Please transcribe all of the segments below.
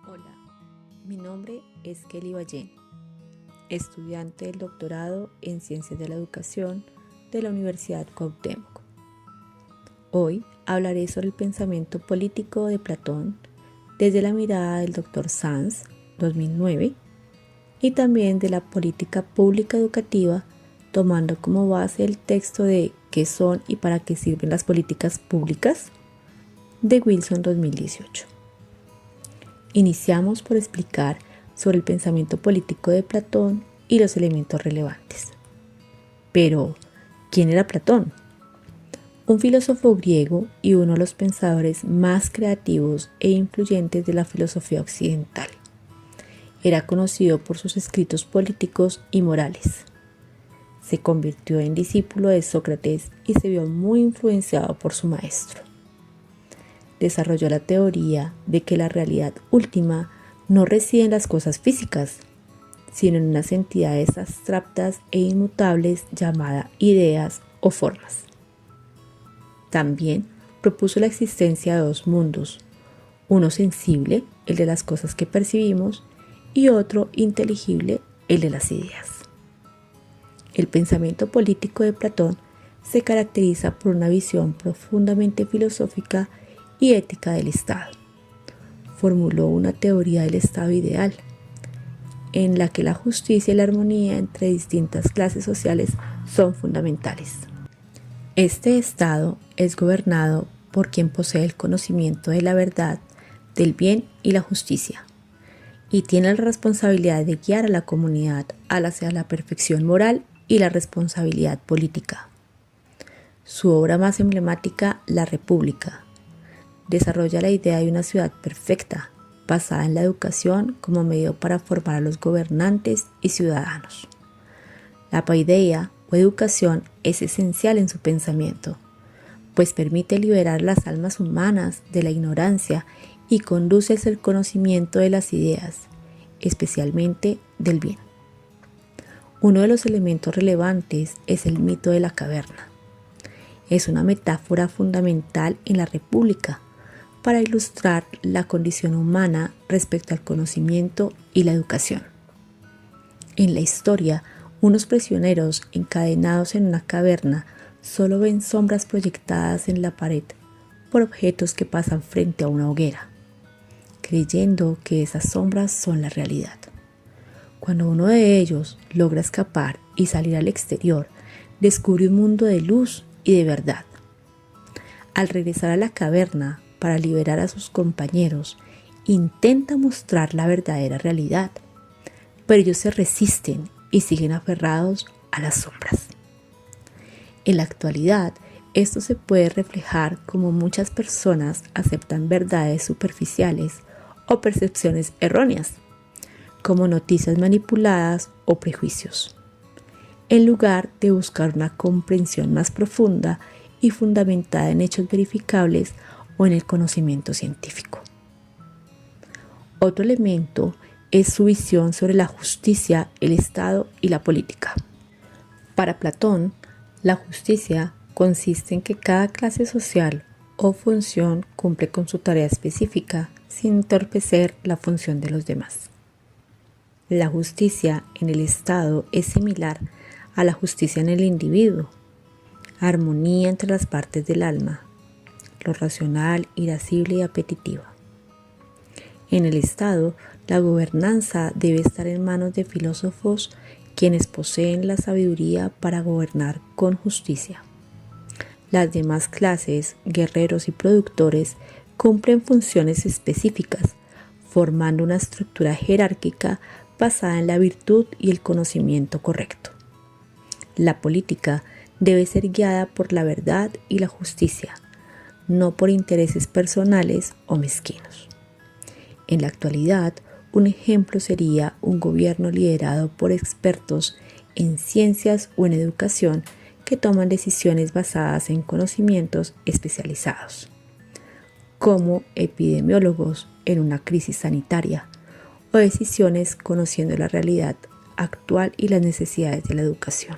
Hola, mi nombre es Kelly Ballén, estudiante del doctorado en Ciencias de la Educación de la Universidad Cuauhtémoc. Hoy hablaré sobre el pensamiento político de Platón desde la mirada del Dr. Sanz, 2009, y también de la política pública educativa, tomando como base el texto de ¿Qué son y para qué sirven las políticas públicas?, de Wilson, 2018. Iniciamos por explicar sobre el pensamiento político de Platón y los elementos relevantes. Pero, ¿quién era Platón? Un filósofo griego y uno de los pensadores más creativos e influyentes de la filosofía occidental. Era conocido por sus escritos políticos y morales. Se convirtió en discípulo de Sócrates y se vio muy influenciado por su maestro. Desarrolló la teoría de que la realidad última no reside en las cosas físicas, sino en unas entidades abstractas e inmutables llamadas ideas o formas. También propuso la existencia de dos mundos, uno sensible, el de las cosas que percibimos, y otro inteligible, el de las ideas. El pensamiento político de Platón se caracteriza por una visión profundamente filosófica y ética del Estado. Formuló una teoría del Estado ideal, en la que la justicia y la armonía entre distintas clases sociales son fundamentales. Este Estado es gobernado por quien posee el conocimiento de la verdad, del bien y la justicia, y tiene la responsabilidad de guiar a la comunidad hacia la perfección moral y la responsabilidad política. Su obra más emblemática, La República, desarrolla la idea de una ciudad perfecta, basada en la educación como medio para formar a los gobernantes y ciudadanos. La paideia o educación es esencial en su pensamiento, pues permite liberar las almas humanas de la ignorancia y conduce hacia el conocimiento de las ideas, especialmente del bien. Uno de los elementos relevantes es el mito de la caverna. Es una metáfora fundamental en la República para ilustrar la condición humana respecto al conocimiento y la educación. En la historia, unos prisioneros encadenados en una caverna solo ven sombras proyectadas en la pared por objetos que pasan frente a una hoguera, creyendo que esas sombras son la realidad. Cuando uno de ellos logra escapar y salir al exterior, descubre un mundo de luz y de verdad. Al regresar a la caverna para liberar a sus compañeros, intenta mostrar la verdadera realidad, pero ellos se resisten y siguen aferrados a las sombras. En la actualidad, esto se puede reflejar como muchas personas aceptan verdades superficiales o percepciones erróneas, como noticias manipuladas o prejuicios, en lugar de buscar una comprensión más profunda y fundamentada en hechos verificables o en el conocimiento científico. Otro elemento es su visión sobre la justicia, el Estado y la política. Para Platón, la justicia consiste en que cada clase social o función cumple con su tarea específica sin entorpecer la función de los demás. La justicia en el Estado es similar a la justicia en el individuo, armonía entre las partes del alma, lo racional, irascible y apetitiva. En el Estado, la gobernanza debe estar en manos de filósofos quienes poseen la sabiduría para gobernar con justicia. Las demás clases, guerreros y productores, cumplen funciones específicas, formando una estructura jerárquica basada en la virtud y el conocimiento correcto. La política debe ser guiada por la verdad y la justicia, no por intereses personales o mezquinos. En la actualidad, un ejemplo sería un gobierno liderado por expertos en ciencias o en educación que toman decisiones basadas en conocimientos especializados, como epidemiólogos en una crisis sanitaria, o decisiones conociendo la realidad actual y las necesidades de la educación,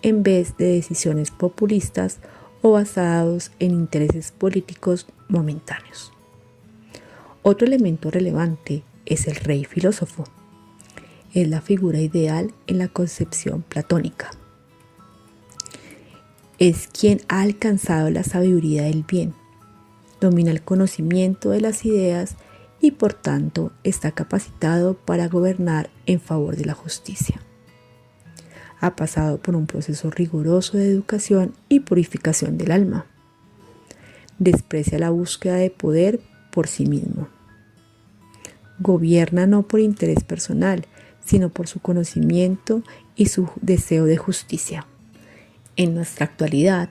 en vez de decisiones populistas o basados en intereses políticos momentáneos. Otro elemento relevante es el rey filósofo. Es la figura ideal en la concepción platónica. Es quien ha alcanzado la sabiduría del bien, domina el conocimiento de las ideas y por tanto está capacitado para gobernar en favor de la justicia. Ha pasado por un proceso riguroso de educación y purificación del alma. Desprecia la búsqueda de poder por sí mismo. Gobierna no por interés personal, sino por su conocimiento y su deseo de justicia. En nuestra actualidad,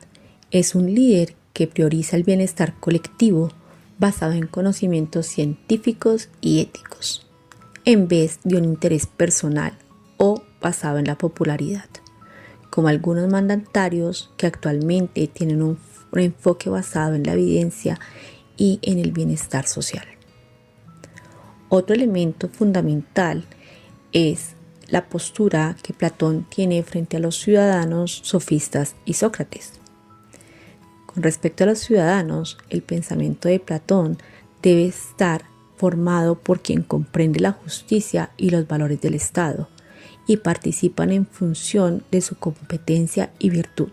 es un líder que prioriza el bienestar colectivo basado en conocimientos científicos y éticos, en vez de un interés personal o basado en la popularidad, como algunos mandatarios que actualmente tienen un enfoque basado en la evidencia y en el bienestar social. Otro elemento fundamental es la postura que Platón tiene frente a los ciudadanos, sofistas y Sócrates. Con respecto a los ciudadanos, el pensamiento de Platón debe estar formado por quien comprende la justicia y los valores del Estado y participan en función de su competencia y virtud.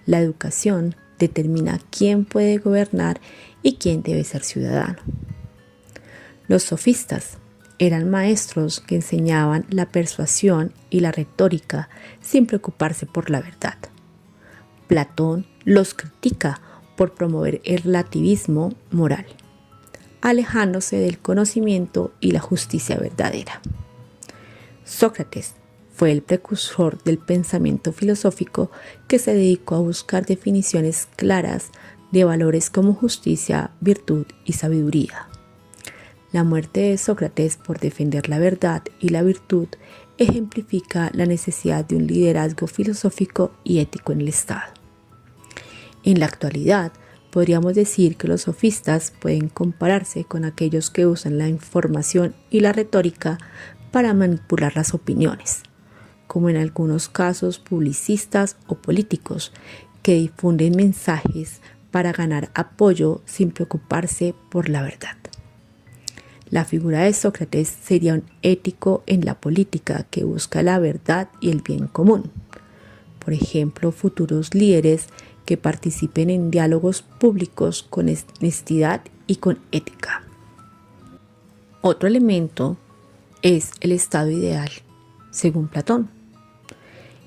La educación determina quién puede gobernar y quién debe ser ciudadano. Los sofistas eran maestros que enseñaban la persuasión y la retórica sin preocuparse por la verdad. Platón los critica por promover el relativismo moral, alejándose del conocimiento y la justicia verdadera. Sócrates fue el precursor del pensamiento filosófico que se dedicó a buscar definiciones claras de valores como justicia, virtud y sabiduría. La muerte de Sócrates por defender la verdad y la virtud ejemplifica la necesidad de un liderazgo filosófico y ético en el Estado. En la actualidad, podríamos decir que los sofistas pueden compararse con aquellos que usan la información y la retórica para manipular las opiniones, como en algunos casos publicistas o políticos que difunden mensajes para ganar apoyo sin preocuparse por la verdad. La figura de Sócrates sería un ético en la política que busca la verdad y el bien común. Por ejemplo, futuros líderes que participen en diálogos públicos con honestidad y con ética. Otro elemento es el estado ideal, según Platón.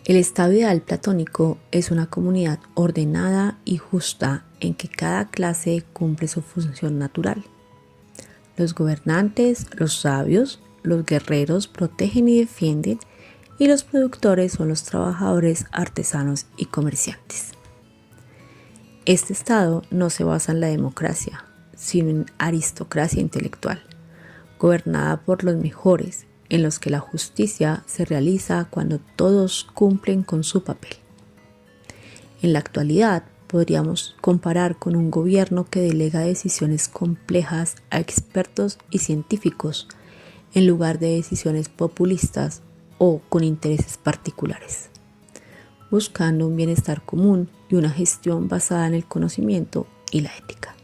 El estado ideal platónico es una comunidad ordenada y justa en que cada clase cumple su función natural. Los gobernantes, los sabios, los guerreros protegen y defienden, y los productores son los trabajadores, artesanos y comerciantes. Este estado no se basa en la democracia, sino en aristocracia intelectual, gobernada por los mejores, en los que la justicia se realiza cuando todos cumplen con su papel. En la actualidad, podríamos comparar con un gobierno que delega decisiones complejas a expertos y científicos, en lugar de decisiones populistas o con intereses particulares, buscando un bienestar común y una gestión basada en el conocimiento y la ética.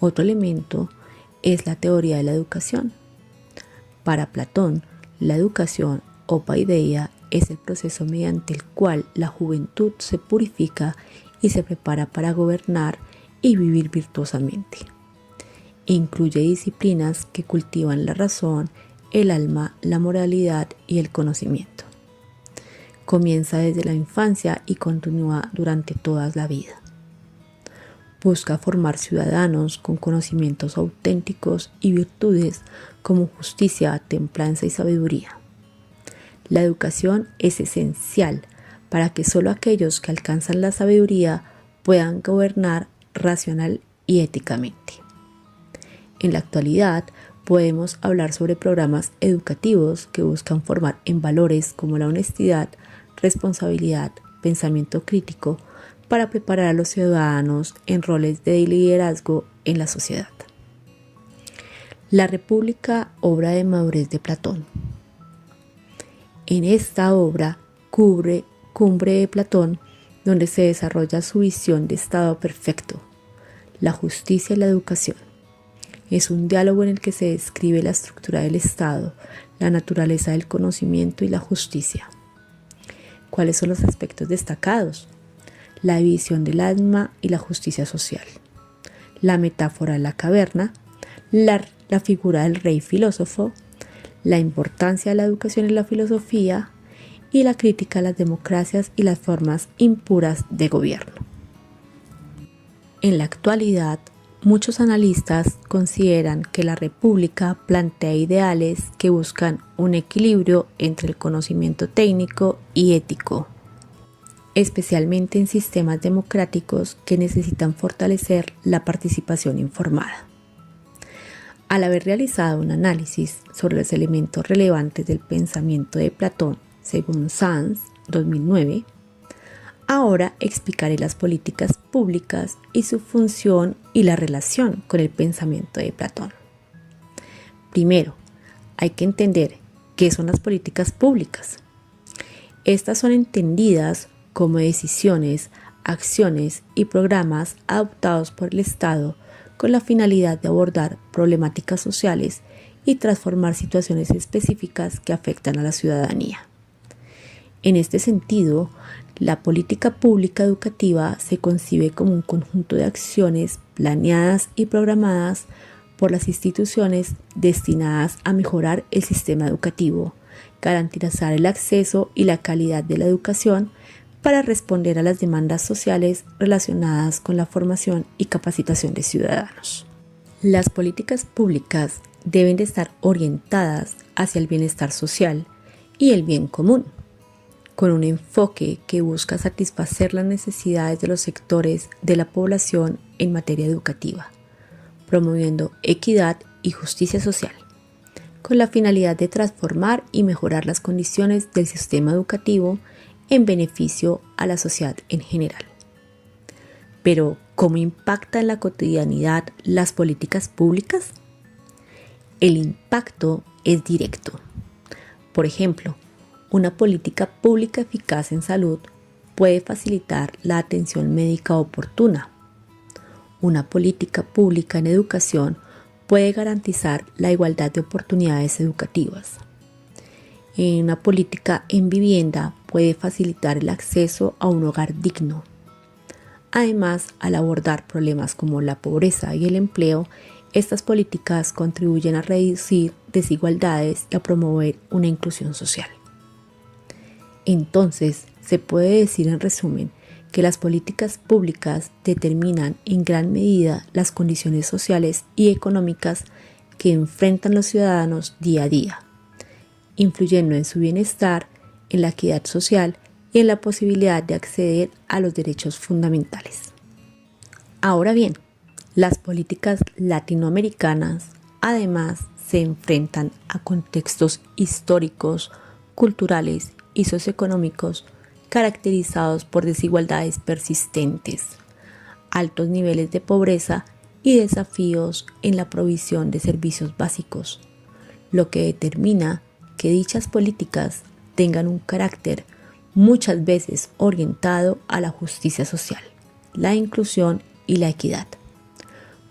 Otro elemento es la teoría de la educación. Para Platón, la educación o paideia es el proceso mediante el cual la juventud se purifica y se prepara para gobernar y vivir virtuosamente. Incluye disciplinas que cultivan la razón, el alma, la moralidad y el conocimiento. Comienza desde la infancia y continúa durante toda la vida. Busca formar ciudadanos con conocimientos auténticos y virtudes como justicia, templanza y sabiduría. La educación es esencial para que solo aquellos que alcanzan la sabiduría puedan gobernar racional y éticamente. En la actualidad, podemos hablar sobre programas educativos que buscan formar en valores como la honestidad, responsabilidad, pensamiento crítico, para preparar a los ciudadanos en roles de liderazgo en la sociedad. La República, obra de madurez de Platón. En esta obra, cumbre de Platón, donde se desarrolla su visión de estado perfecto, la justicia y la educación. Es un diálogo en el que se describe la estructura del Estado, la naturaleza del conocimiento y la justicia. ¿Cuáles son los aspectos destacados? La división del alma y la justicia social, la metáfora de la caverna, la figura del rey filósofo, la importancia de la educación en la filosofía y la crítica a las democracias y las formas impuras de gobierno. En la actualidad, muchos analistas consideran que la República plantea ideales que buscan un equilibrio entre el conocimiento técnico y ético, especialmente en sistemas democráticos que necesitan fortalecer la participación informada. Al haber realizado un análisis sobre los elementos relevantes del pensamiento de Platón, según Sanz, 2009, ahora explicaré las políticas públicas y su función y la relación con el pensamiento de Platón. Primero, hay que entender qué son las políticas públicas. Estas son entendidas como decisiones, acciones y programas adoptados por el Estado con la finalidad de abordar problemáticas sociales y transformar situaciones específicas que afectan a la ciudadanía. En este sentido, la política pública educativa se concibe como un conjunto de acciones planeadas y programadas por las instituciones destinadas a mejorar el sistema educativo, garantizar el acceso y la calidad de la educación para responder a las demandas sociales relacionadas con la formación y capacitación de ciudadanos. Las políticas públicas deben de estar orientadas hacia el bienestar social y el bien común, con un enfoque que busca satisfacer las necesidades de los sectores de la población en materia educativa, promoviendo equidad y justicia social, con la finalidad de transformar y mejorar las condiciones del sistema educativo en beneficio a la sociedad en general. Pero, ¿cómo impacta en la cotidianidad las políticas públicas? El impacto es directo. Por ejemplo, una política pública eficaz en salud puede facilitar la atención médica oportuna. Una política pública en educación puede garantizar la igualdad de oportunidades educativas. Una política en vivienda puede facilitar el acceso a un hogar digno. Además, al abordar problemas como la pobreza y el empleo, estas políticas contribuyen a reducir desigualdades y a promover una inclusión social. Entonces, se puede decir en resumen que las políticas públicas determinan en gran medida las condiciones sociales y económicas que enfrentan los ciudadanos día a día, influyendo en su bienestar, en la equidad social y en la posibilidad de acceder a los derechos fundamentales. Ahora bien, las políticas latinoamericanas además se enfrentan a contextos históricos, culturales y socioeconómicos caracterizados por desigualdades persistentes, altos niveles de pobreza y desafíos en la provisión de servicios básicos, lo que determina que dichas políticas tengan un carácter muchas veces orientado a la justicia social, la inclusión y la equidad.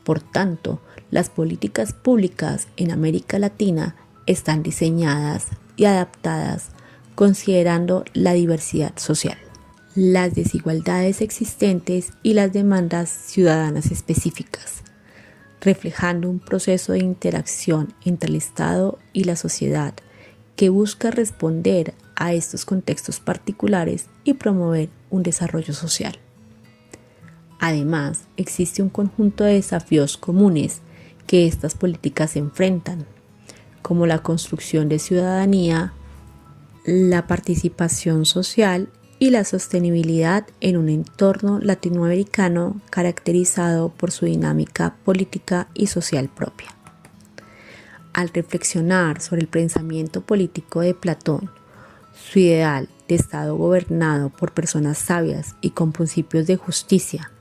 Por tanto, las políticas públicas en América Latina están diseñadas y adaptadas considerando la diversidad social, las desigualdades existentes y las demandas ciudadanas específicas, reflejando un proceso de interacción entre el Estado y la sociedad que busca responder a estos contextos particulares y promover un desarrollo social. Además, existe un conjunto de desafíos comunes que estas políticas enfrentan, como la construcción de ciudadanía, la participación social y la sostenibilidad en un entorno latinoamericano caracterizado por su dinámica política y social propia. Al reflexionar sobre el pensamiento político de Platón, su ideal de Estado gobernado por personas sabias y con principios de justicia,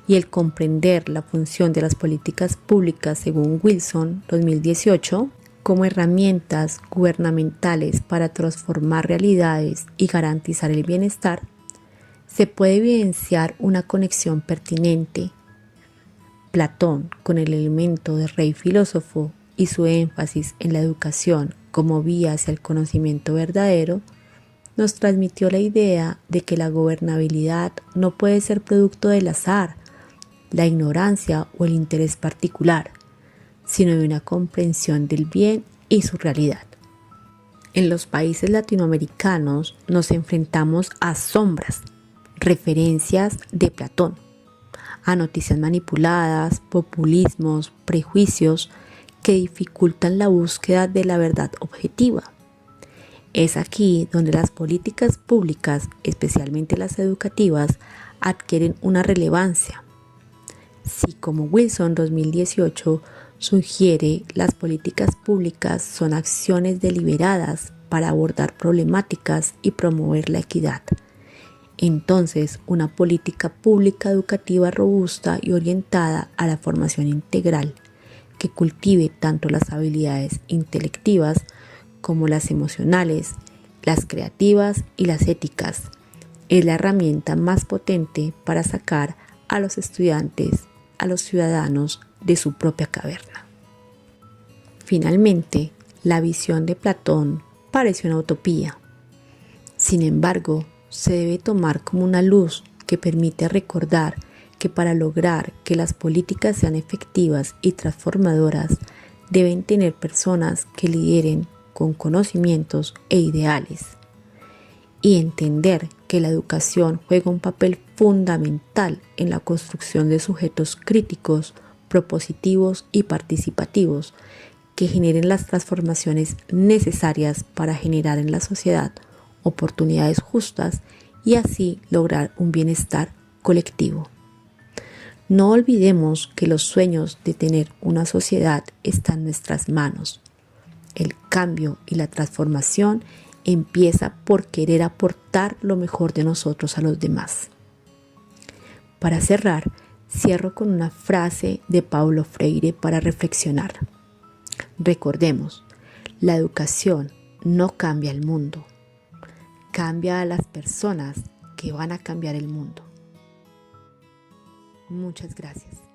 y el comprender la función de las políticas públicas según Wilson, 2018, como herramientas gubernamentales para transformar realidades y garantizar el bienestar, se puede evidenciar una conexión pertinente Platón, con el elemento de rey filósofo y su énfasis en la educación como vía hacia el conocimiento verdadero, nos transmitió la idea de que la gobernabilidad no puede ser producto del azar, la ignorancia o el interés particular, sino de una comprensión del bien y su realidad. En los países latinoamericanos nos enfrentamos a sombras, referencias de Platón, a noticias manipuladas, populismos, prejuicios que dificultan la búsqueda de la verdad objetiva. Es aquí donde las políticas públicas, especialmente las educativas, adquieren una relevancia. Si como Wilson 2018 sugiere, las políticas públicas son acciones deliberadas para abordar problemáticas y promover la equidad. Entonces, una política pública educativa robusta y orientada a la formación integral, que cultive tanto las habilidades intelectivas como las emocionales, las creativas y las éticas, es la herramienta más potente para sacar a los estudiantes, a los ciudadanos de su propia caverna. Finalmente, la visión de Platón parece una utopía. Sin embargo, se debe tomar como una luz que permite recordar que para lograr que las políticas sean efectivas y transformadoras, deben tener personas que lideren con conocimientos e ideales, y entender que la educación juega un papel fundamental en la construcción de sujetos críticos, propositivos y participativos que generen las transformaciones necesarias para generar en la sociedad oportunidades justas y así lograr un bienestar colectivo. No olvidemos que los sueños de tener una sociedad están en nuestras manos. El cambio y la transformación empieza por querer aportar lo mejor de nosotros a los demás. Para cerrar, cierro con una frase de Paulo Freire para reflexionar. Recordemos, la educación no cambia el mundo, cambia a las personas que van a cambiar el mundo. Muchas gracias.